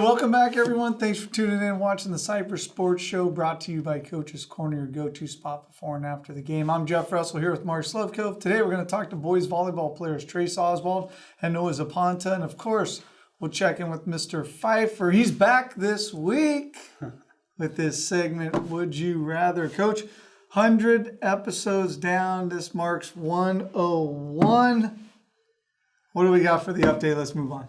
welcome back, everyone. Thanks for tuning in and watching the Cypress Sports Show, brought to you by Coach's Corner, your go-to spot before and after the game. I'm Jeff Russell here with Mark Slevcove. Today we're going to talk to boys volleyball players Trace Oswald and Noah Zapanta, and of course, we'll check in with Mr. Pfeiffer. He's back this week with this segment, Would You Rather? Coach, 100 episodes down. This marks 101. What do we got for the update? Let's move on.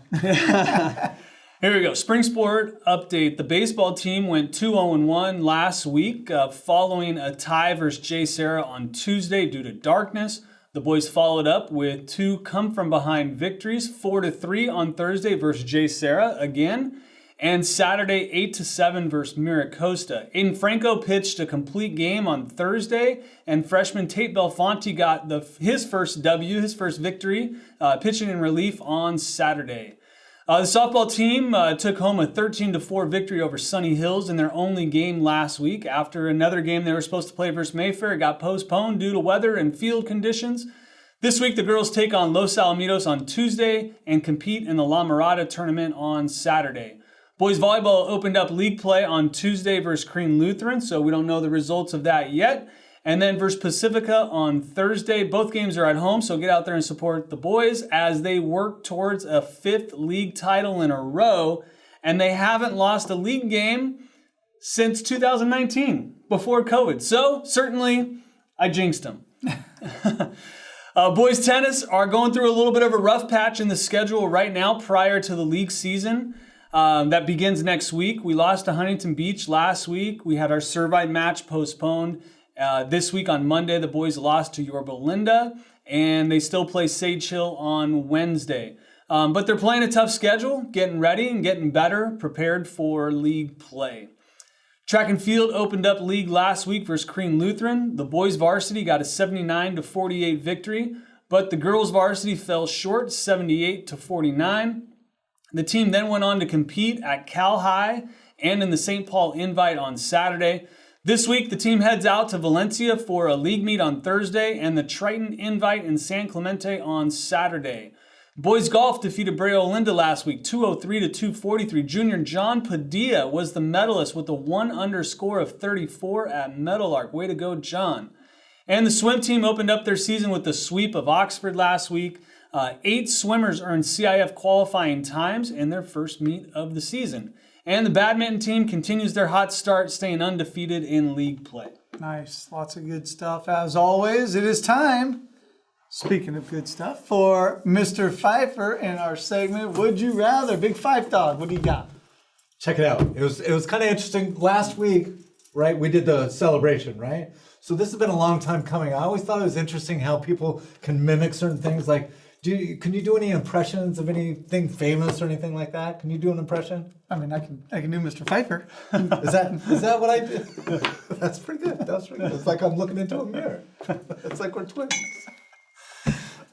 Here we go. Spring sport update. The baseball team went 2-0-1 last week following a tie versus J. Sarah on Tuesday due to darkness. The boys followed up with 2 come-from-behind victories, 4-3 on Thursday versus J. Sarah again, and Saturday 8-7 versus Miracosta. Aiden Franco pitched a complete game on Thursday, and freshman Tate Belfonte got his first W, his first victory, pitching in relief on Saturday. The softball team took home a 13-4 victory over Sunny Hills in their only game last week. After another game they were supposed to play versus Mayfair, it got postponed due to weather and field conditions. This week the girls take on Los Alamitos on Tuesday and compete in the La Mirada tournament on Saturday. Boys volleyball opened up league play on Tuesday versus Crean Lutheran, so we don't know the results of that yet. And then versus Pacifica on Thursday. Both games are at home, so get out there and support the boys as they work towards a 5th league title in a row. And they haven't lost a league game since 2019, before COVID. So certainly, I jinxed them. Boys tennis are going through a little bit of a rough patch in the schedule right now prior to the league season. That begins next week. We lost to Huntington Beach last week. We had our Servite match postponed. This week on Monday, the boys lost to Yorba Linda, and they still play Sage Hill on Wednesday. But they're playing a tough schedule, getting ready and getting better, prepared for league play. Track and field opened up league last week versus Crean Lutheran. The boys varsity got a 79-48 victory, but the girls varsity fell short, 78-49. The team then went on to compete at Cal High and in the St. Paul Invite on Saturday. This week, the team heads out to Valencia for a league meet on Thursday and the Triton Invite in San Clemente on Saturday. Boys golf defeated Brea Olinda last week, 203-243. Junior John Padilla was the medalist with a 1-under score of 34 at Meadowlark. Way to go, John. And the swim team opened up their season with the sweep of Oxford last week. 8 swimmers earned CIF qualifying times in their first meet of the season. And the badminton team continues their hot start, staying undefeated in league play. Nice. Lots of good stuff. As always, it is time, speaking of good stuff, for Mr. Pfeiffer in our segment, Would You Rather? Big Fife Dog, what do you got? Check it out. It was kind of interesting. Last week, right, we did the celebration, right? So this has been a long time coming. I always thought it was interesting how people can mimic certain things. Like, can you do any impressions of anything famous or anything like that? Can you do an impression? I mean, I can do Mr. Pfeiffer. Is that what I did? That's pretty good. That's pretty good. It's like I'm looking into a mirror. It's like we're twins.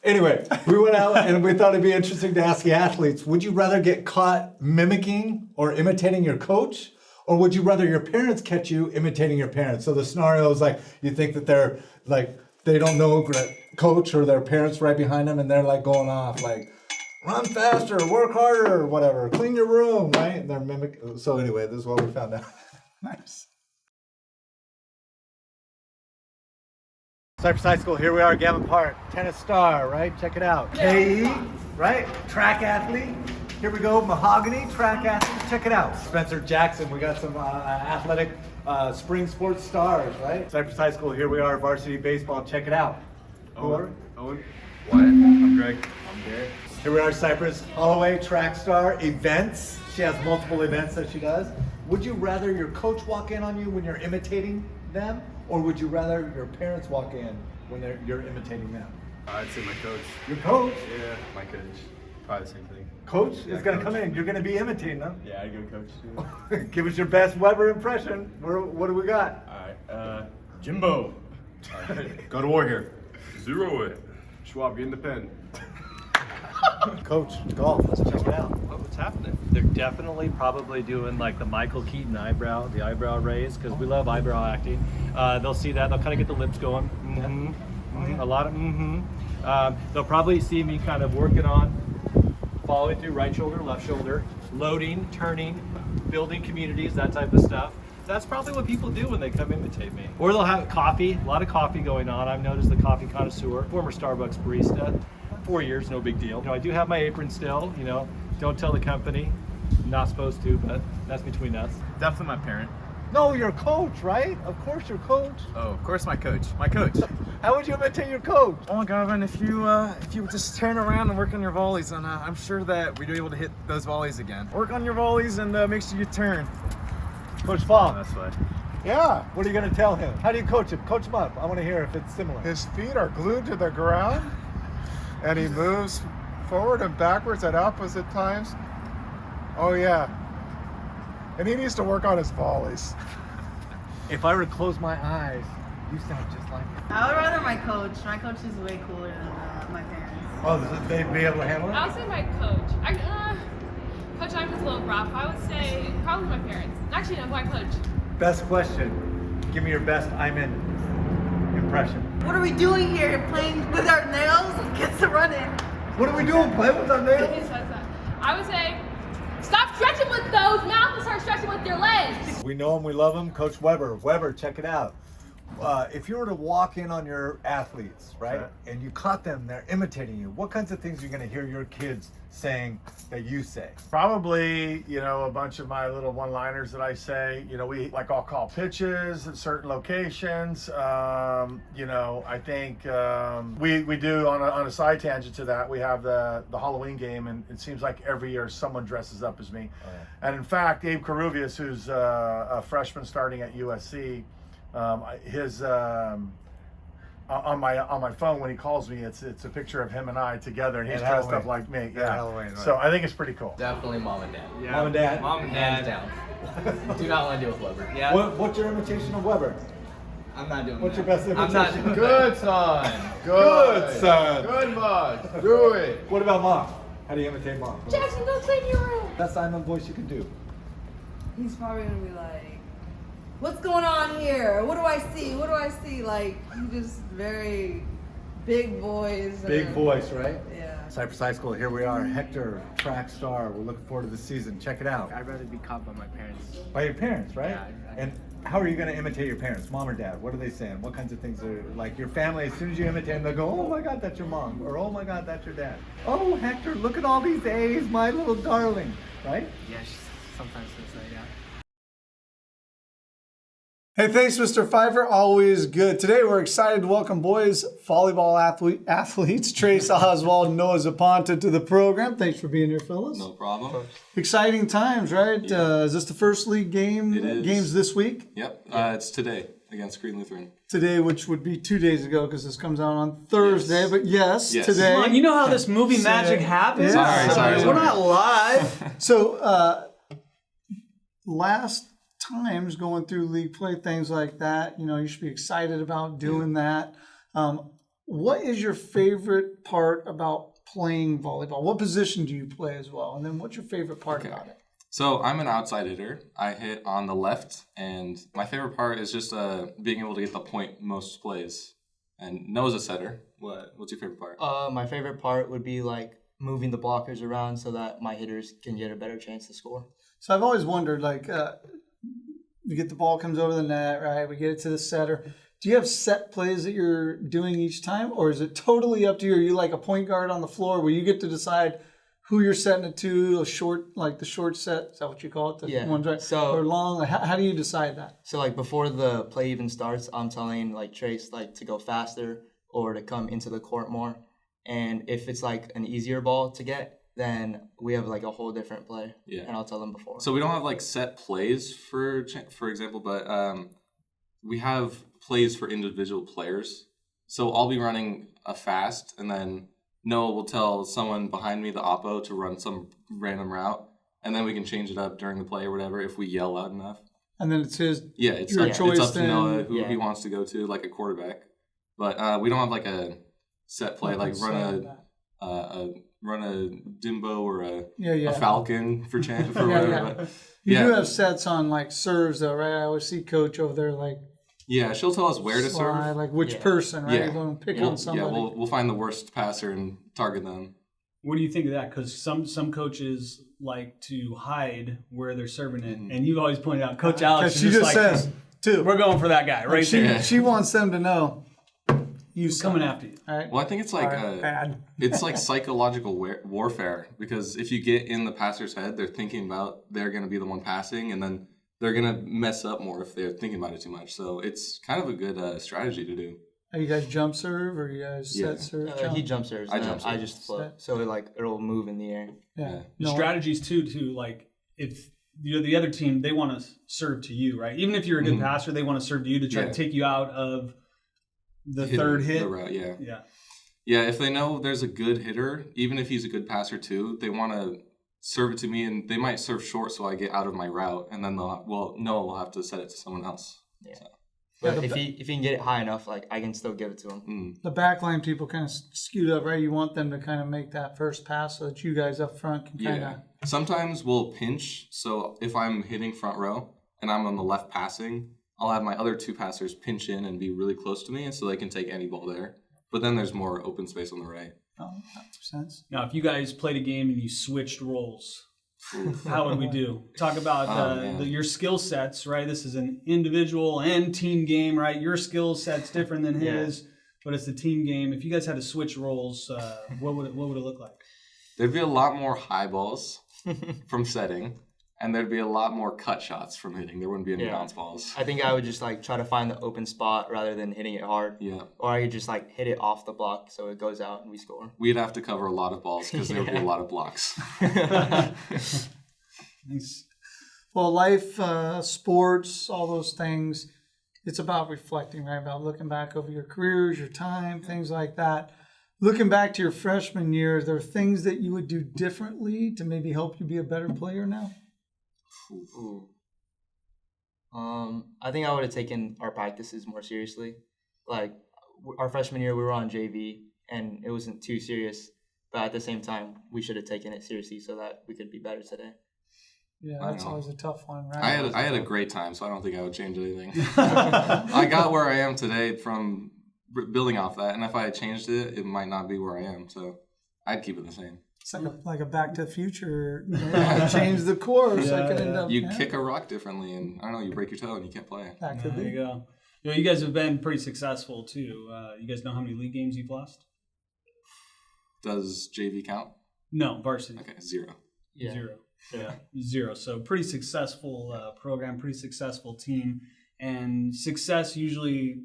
Anyway, we went out and we thought it'd be interesting to ask the athletes, would you rather get caught mimicking or imitating your coach? Or would you rather your parents catch you imitating your parents? So the scenario is like, you think that they're like, they don't know coach or their parents right behind them and they're like going off like, run faster, work harder, whatever, clean your room, right? And they're mimicking. So anyway, this is what we found out. Nice. Cypress High School, here we are, Gavin Park, tennis star, right? Check it out. KE, right? Track athlete. Here we go, Mahogany, track athlete. Check it out. Spencer Jackson, we got some athletic spring sports stars, right? Cypress High School, here we are, varsity baseball. Check it out. Owen. Wyatt. I'm Greg. I'm Garrett. Here we are, Cypress Holloway, track star, events. She has multiple events that she does. Would you rather your coach walk in on you when you're imitating them, or would you rather your parents walk in when you're imitating them? I'd say my coach. Your coach? Yeah, my coach. Probably the same thing. Coach is going to come in. You're going to be imitating them. Yeah, I'd go coach too. Give us your best Weber impression. What do we got? Alright, Jimbo. Go to war here. Zero it. Schwab, get in the pen. Coach, golf. Let's check it out. What's happening? They're definitely probably doing like the Michael Keaton eyebrow raise, because we love eyebrow acting. They'll see that. They'll kind of get the lips going. A lot of They'll probably see me kind of working on following through right shoulder, left shoulder. loading, turning, building communities, that type of stuff. That's probably what people do when they come imitate me. Or they'll have coffee, a lot of coffee going on. I've noticed the coffee connoisseur, former Starbucks barista. 4 years, no big deal. I do have my apron still, don't tell the company. I'm not supposed to, but that's between us. Definitely my parent. No, you're a coach, right? Of course you're coach. Oh, of course my coach. My coach. How would you imitate your coach? Oh my God, man! If you would just turn around and work on your volleys, and I'm sure that we'd be able to hit those volleys again. Work on your volleys and make sure you turn. Coach Falk. That's right. Yeah. What are you going to tell him? How do you coach him? Coach him up. I want to hear if it's similar. His feet are glued to the ground, and he moves forward and backwards at opposite times. Oh yeah. And he needs to work on his volleys. If I were to close my eyes, you sound just like him. I would rather my coach. My coach is way cooler than my parents. Oh, they'd be able to handle it? I would say my coach. Coach Ivan's a little rough. I would say probably my parents. Actually, no, my coach. Best question. Give me your best I'm in impression. What are we doing here? Playing with our nails? Gets to running. What are we doing? Playing with our nails? He says that. I would say stop stretching with those mouths and start stretching with your legs. We know him, we love him. Coach Weber. Weber, check it out. If you were to walk in on your athletes, right, Sure. and you caught them, they're imitating you, what kinds of things are you going to hear your kids saying that you say? Probably, a bunch of my little one-liners that I say. I'll call pitches at certain locations. I think we do on a side tangent to that. We have the Halloween game, and it seems like every year someone dresses up as me. Oh, yeah. And in fact, Abe Caruvias, who's a freshman starting at USC, his on my phone when he calls me, it's a picture of him and I together, and he's At dressed Halloween. up like me. At Halloween, right. So I think it's pretty cool. Definitely mom and dad. Yeah. Mom and dad? Mom and hands down. Do not want to deal with Weber. Yeah. What's your imitation of Weber? I'm not doing What's that. your best I'm not imitation? doing Good son. Good son. Good Mug. Do it. What about Mom? How do you imitate Mom? Jackson, go clean your room. Best Simon voice you can do. He's probably gonna be like, "What's going on here? What do I see? What do I see?" Like, he just very big voice. Big voice, right? Yeah. Cypress High School, here we are. Hector, track star. We're looking forward to the season. Check it out. I'd rather be caught by my parents. By your parents, right? Yeah, And how are you going to imitate your parents, mom or dad? What are they saying? What kinds of things are like your family? As soon as you imitate them, they'll go, "Oh my God, that's your mom," or "Oh my God, that's your dad." "Oh, Hector, look at all these A's, my little darling," right? Yeah, sometimes they say, yeah. Hey, thanks, Mr. Pfeiffer. Always good. Today, we're excited to welcome boys volleyball athletes Trace Oswald and Noah Zapanta to the program. Thanks for being here, fellas. No problem. Exciting times, right? Is this the first league game? It is. Games this week? Yep. It's today against Green Lutheran. Today, which would be 2 days ago because this comes out on Thursday. Yes. But yes, Yes. today. Come on, you know how this movie magic happens? Yeah. Sorry. We're not live. So, last times going through league play, things like that, you should be excited about doing that. What is your favorite part about playing volleyball? What position do you play as well? And then what's your favorite part about it? So I'm an outside hitter. I hit on the left, and my favorite part is just being able to get the point most plays. And Noah's a setter. What's your favorite part? My favorite part would be like moving the blockers around so that my hitters can get a better chance to score. So I've always wondered, we get the ball comes over the net, right? We get it to the setter. Do you have set plays that you're doing each time, or is it totally up to you? Are you like a point guard on the floor where you get to decide who you're setting it to, the short set? Is that what you call it? The Yeah. ones, right? So- or long? Like, how do you decide that? So like before the play even starts, I'm telling like Trace like to go faster or to come into the court more. And if it's like an easier ball to get, then we have like a whole different play. Yeah. And I'll tell them before. So we don't have like set plays for example, but we have plays for individual players. So I'll be running a fast, and then Noah will tell someone behind me, the oppo, to run some random route, and then we can change it up during the play or whatever if we yell loud enough. And then it's his. Yeah, it's Your up, choice it's up to then. Noah who Yeah. he wants to go to, like a quarterback. But we don't have like a set play, like run a Dimbo or a Falcon for Yeah, whatever. yeah. But, You yeah. do have sets on like serves though, right? I always see Coach over there like Yeah, she'll tell us where to slide, serve. like which Yeah. person, right? Yeah. You're going to pick We'll- on somebody. Yeah, we'll find the worst passer and target them. What do you think of that? Because some coaches like to hide where they're serving it, and you've always pointed out, Coach Alex. She just says, "Two." We're going for that guy right there. She wants them to know He's coming after you. All right. Well, I think it's like bad. it's like psychological warfare, because if you get in the passer's head, they're thinking about they're going to be the one passing, and then they're going to mess up more if they're thinking about it too much. So it's kind of a good strategy to do. Are you guys jump serve or you guys set serve? He jump serves. I jump serve. I just float. So it'll move in the air. Yeah. The strategies too, like if the other team, they want to serve to you, right? Even if you're a good passer, they want to serve to you to try to take you out of the third hit. The route, yeah. Yeah. Yeah, if they know there's a good hitter, even if he's a good passer too, they want to serve it to me, and they might serve short so I get out of my route, and then we'll have to set it to someone else. Yeah. So. But if he can get it high enough, like I can still give it to him. The backline people kind of skewed up, right? You want them to kind of make that first pass so that you guys up front can kind of. Sometimes we'll pinch. So if I'm hitting front row and I'm on the left passing, I'll have my other two passers pinch in and be really close to me, and so they can take any ball there. But then there's more open space on the right. Oh, that makes sense. Now, if you guys played a game and you switched roles, how would we do? Talk about your skill sets, right? This is an individual and team game, right? Your skill set's different than his, but it's a team game. If you guys had to switch roles, what would it look like? There'd be a lot more high balls from setting, and there'd be a lot more cut shots from hitting. There wouldn't be any bounce balls. I think I would just like try to find the open spot rather than hitting it hard. Yeah. Or I could just like hit it off the block so it goes out and we score. We'd have to cover a lot of balls because there would be a lot of blocks. Nice. Well, life, sports, all those things, it's about reflecting, right? About looking back over your careers, your time, things like that. Looking back to your freshman year, are there things that you would do differently to maybe help you be a better player now? Ooh. I think I would have taken our practices more seriously. Like our freshman year, we were on JV and it wasn't too serious, but at the same time, we should have taken it seriously so that we could be better today. Yeah, that's always a tough one, right? I had a great time, so I don't think I would change anything. I got where I am today from building off that, and if I had changed it, it might not be where I am. So I'd keep it the same. It's like a Back to the Future. Change the course. I could end up. You kick a rock differently, and I don't know, you break your toe and you can't play. That could be. There you go. You guys have been pretty successful too. You guys know how many league games you've lost? Does JV count? No, varsity. Okay, 0. Yeah. 0. Yeah, 0. So pretty successful program, pretty successful team, and success usually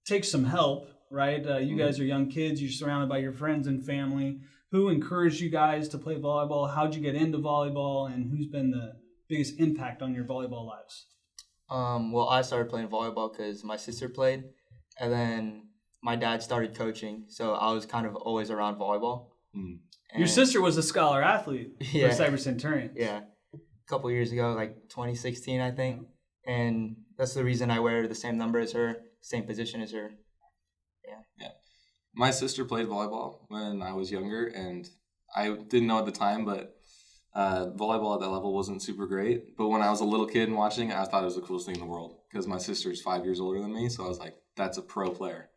takes some help, right? You guys are young kids. You're surrounded by your friends and family. Who encouraged you guys to play volleyball? How'd you get into volleyball? And who's been the biggest impact on your volleyball lives? Well, I started playing volleyball because my sister played, and then my dad started coaching, so I was kind of always around volleyball. Your sister was a scholar athlete for Cypress Centurions. Yeah, a couple years ago, like 2016, I think. And that's the reason I wear the same number as her, same position as her. Yeah. My sister played volleyball when I was younger, and I didn't know at the time, but volleyball at that level wasn't super great. But when I was a little kid and watching it, I thought it was the coolest thing in the world because my sister's 5 years older than me, so I was like, that's a pro player.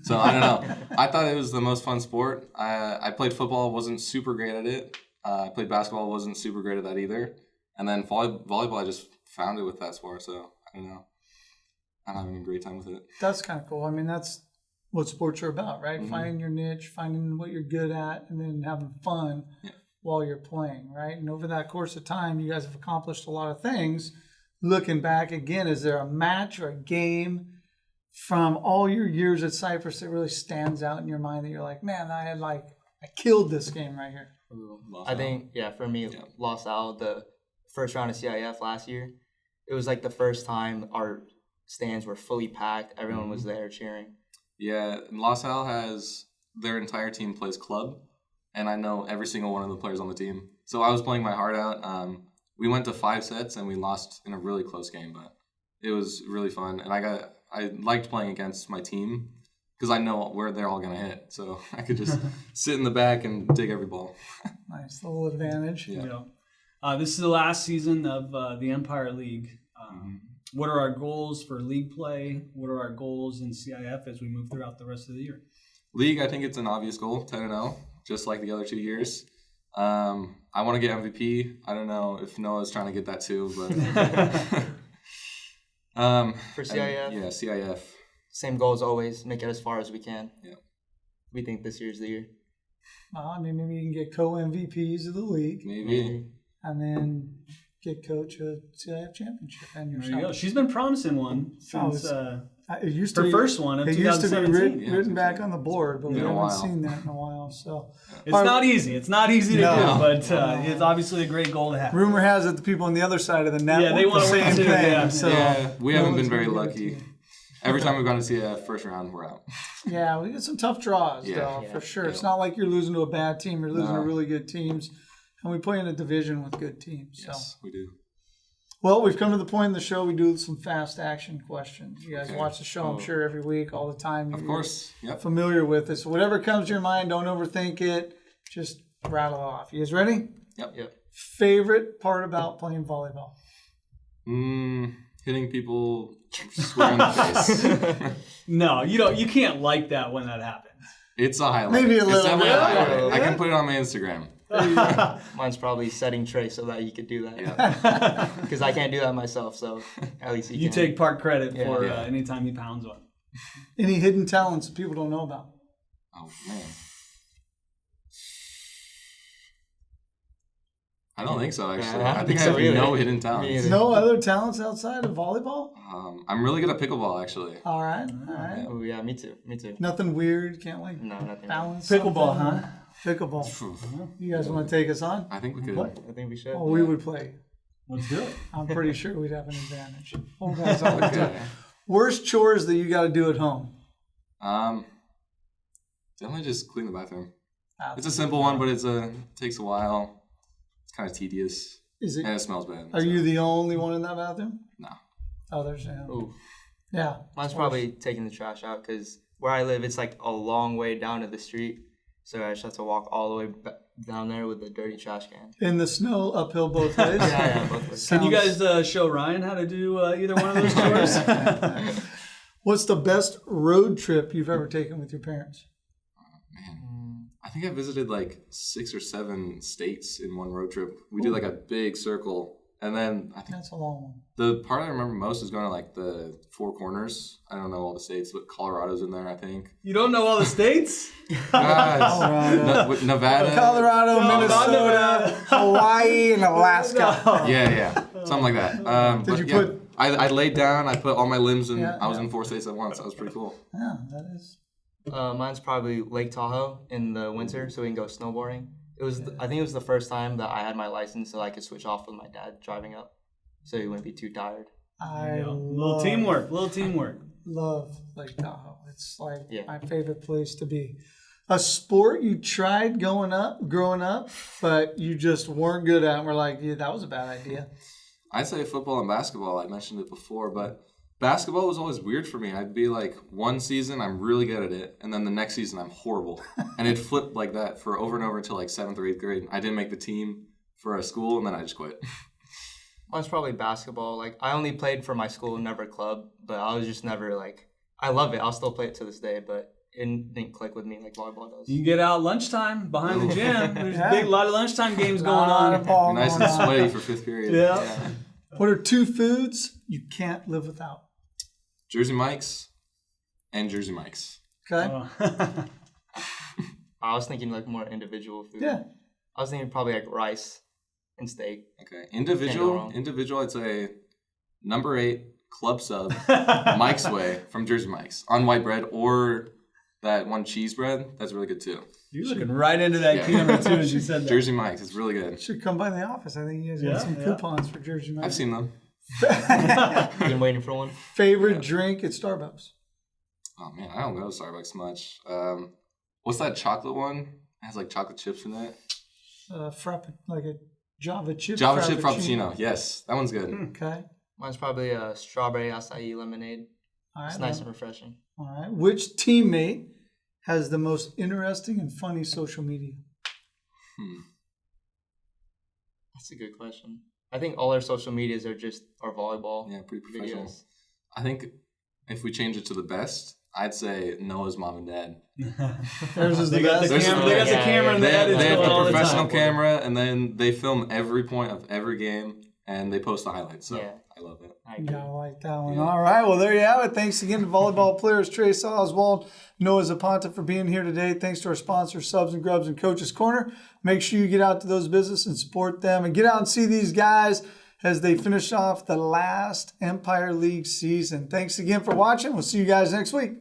So I don't know. I thought it was the most fun sport. I played football, wasn't super great at it. I played basketball, wasn't super great at that either. And then volleyball, I just found it with that sport. So I don't know. I'm having a great time with it. That's kind of cool. I mean, that's what sports are about, right? Finding your niche, finding what you're good at, and then having fun while you're playing, right? And over that course of time, you guys have accomplished a lot of things. Looking back again, is there a match or a game from all your years at Cypress that really stands out in your mind that you're like, man, I killed this game right here? I think, for me, Los Al, the first round of CIF last year, it was like the first time our stands were fully packed. Everyone was there cheering. Yeah, Los Al has their entire team plays club, and I know every single one of the players on the team. So I was playing my heart out. We went to 5 sets, and we lost in a really close game, but it was really fun. And I liked playing against my team because I know where they're all going to hit. So I could just sit in the back and dig every ball. Nice little advantage. Yeah. This is the last season of the Empire League. What are our goals for league play? What are our goals in CIF as we move throughout the rest of the year? League, I think it's an obvious goal, 10-0, just like the other 2 years. I want to get MVP. I don't know if Noah's trying to get that too, but For CIF? Yeah, CIF. Same goal as always, make it as far as we can. Yeah. We think this year's the year. I mean, maybe you can get co-MVPs of the league. Maybe. And then get coach a CIF championship and There you yourself. go. She's been promising one since It used to her be, first one of it used to be 2017. written back on the board, but we Been a haven't while. seen that in a while. So It's not easy. It's not easy to No. do, but it's obviously a great goal to have. rumor has it the people on the other side of the net Yeah, they want the wanna win same too, thing. yeah. So Yeah, we no haven't one's been very gonna give it lucky. to you. Every time we've gone to CIF first round, we're out. Yeah, we get some tough draws, Yeah. though, Yeah. for sure. It's not like you're losing to a bad team. You're losing No. to really good teams. And we play in a division with good teams. So. Yes, we do. Well, we've come to the point in the show we do some fast action questions. You guys Okay. watch the show, I'm sure, every week, all the time. Of You're course. Yep. familiar with it. So whatever comes to your mind, don't overthink it. Just rattle it off. You guys ready? Yep. Favorite part about playing volleyball? Hitting people square in the face. No, you don't. You can't like that when that happens. It's a highlight. Maybe a It's little definitely bit. a highlight. Yeah. I can put it on my Instagram. Mine's probably setting Trey so that you could do that. Yeah. Because I can't do that myself, so at least You can. take part credit for Yeah. anytime he pounds one. Any hidden talents that people don't know about? Oh man. I don't think so, actually. I I don't think think I so have either. no hidden Me talents. either. No other talents outside of volleyball? I'm really good at pickleball, actually. All right, all right. Oh yeah, me too. Nothing weird. Can't like No, nothing. balance. Pickleball, something? huh? Pickleball. You guys want to take us on? I think we could. I think we should. Oh, we would play. Let's do it. I'm pretty sure we'd have an advantage. Oh, guys, always do. Worst chores that you got to do at home? Definitely just clean the bathroom. Ah, It's a simple one, but it takes a while. It's kind of tedious. Is it? And it smells bad. Are you the only one in that bathroom? No. Oh, there's Ooh. yeah. Mine's probably taking the trash out because where I live, it's like a long way down to the street. So I just have to walk all the way down there with the dirty trash can. In the snow, uphill both ways. Yeah, both ways. Can you guys show Ryan how to do either one of those chores? What's the best road trip you've ever taken with your parents? Man, I think I visited like 6 or 7 states in one road trip. We did like a big circle. And then I think That's a long one. the part I remember most is going to like the Four Corners. I don't know all the states, but Colorado's in there, I think. You don't know all the states? Nevada. Colorado, No, not Minnesota, Hawaii, and Alaska. Yeah. Something like that. Did but you yeah, put- I laid down, I put all my limbs in. Yeah, I was yeah. in 4 states at once. That was pretty cool. Yeah, that is. Mine's probably Lake Tahoe in the winter, so we can go snowboarding. I think it was the first time that I had my license, so I could switch off with my dad driving up, so he wouldn't be too tired. I Little teamwork. love Lake Tahoe. It's like Yeah. my favorite place to be. A sport you tried growing up, but you just weren't good at, and we're like, yeah, that was a bad idea. I'd say football and basketball. I mentioned it before, but basketball was always weird for me. I'd be like, one season I'm really good at it, and then the next season I'm horrible. And it flipped like that for over and over until like 7th or 8th grade. I didn't make the team for a school, and then I just quit. Mine's probably basketball. Like I only played for my school, never club, but I was just never like. I love it. I'll still play it to this day, but it didn't click with me like volleyball does. You get out lunchtime behind the gym. There's a lot of lunchtime games going Lot of on. ball Nice going and on. sweaty for 5th period. Yeah. What are 2 foods you can't live without? Jersey Mike's and Jersey Mike's. Okay. I was thinking like more individual food. Yeah. I was thinking probably like rice and steak. Okay. Can't go wrong. Individual, I'd say number 8 club sub Mike's Way from Jersey Mike's on white bread, or that one cheese bread. That's really good too. You're looking right into that camera too as you said that. Jersey Mike's is really good. Should come by the office. I think you guys got some coupons for Jersey Mike's. I've seen them. Been waiting for one. Favorite drink at Starbucks? Oh man, I don't go to Starbucks much. What's that chocolate one? It has like chocolate chips in it. Frappe, like a Java chip. Java chip frappuccino. Yes, that one's good. Okay. Mine's probably a strawberry acai lemonade. All right. It's nice and refreshing. All right. Which teammate has the most interesting and funny social media? That's a good question. I think all our social medias are just our volleyball Yeah, pretty professional. videos. I think if we change it to the best, I'd say Noah's mom and dad. Theirs is the They got the best. camera. They got the camera and the They edits have going all the the professional time. camera, and then they film every point of every game, and they post the highlights. So Yeah. I love it. I You agree. gotta like that one. Yeah. All right. Well, there you have it. Thanks again to volleyball players Trace Oswald, Noah Zapanta for being here today. Thanks to our sponsors, Subs and Grubs and Coach's Corner. Make sure you get out to those businesses and support them and get out and see these guys as they finish off the last Empire League season. Thanks again for watching. We'll see you guys next week.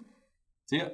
See ya.